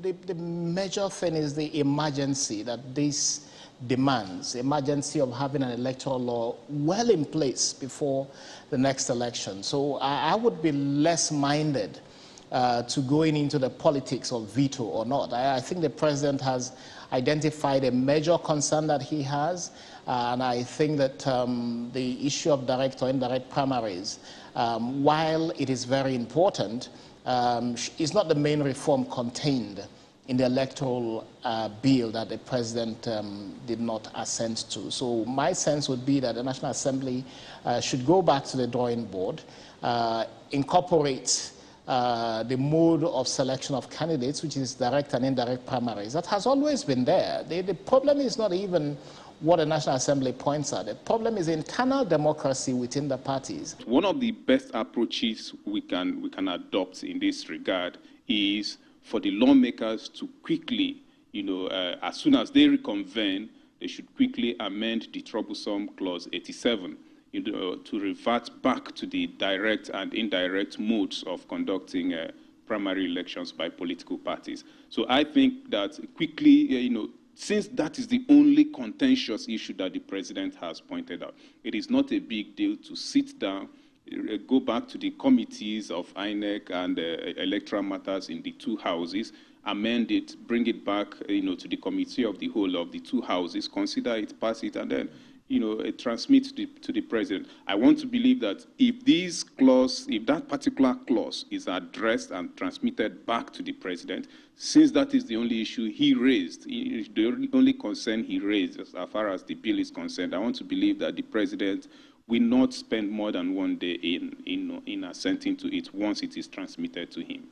the major thing is the emergency that this demands, emergency of having an electoral law well in place before the next election. So I would be less minded to going into the politics of veto or not. I think the president has identified a major concern that he has, and I think that the issue of direct or indirect primaries, while it is very important, is not the main reform contained in the electoral bill that the president did not assent to. So my sense would be that the National Assembly should go back to the drawing board, incorporate the mode of selection of candidates, which is direct and indirect primaries. That has always been there. The problem is not even what the National Assembly points at. The problem is internal democracy within the parties. One of the best approaches we can adopt in this regard is for the lawmakers to quickly, as soon as they reconvene, they should quickly amend the troublesome clause 87, to revert back to the direct and indirect modes of conducting primary elections by political parties. So I think that quickly, since that is the only contentious issue that the president has pointed out, it is not a big deal to sit down, go back to the committees of INEC and electoral matters in the two houses, amend it, bring it back, to the committee of the whole of the two houses, consider it, pass it, and then, transmit to the president. I want to believe that if that particular clause is addressed and transmitted back to the president, since that is the only issue he raised, the only concern he raised as far as the bill is concerned, I want to believe that the president will not spend more than one day in assenting to it once it is transmitted to him.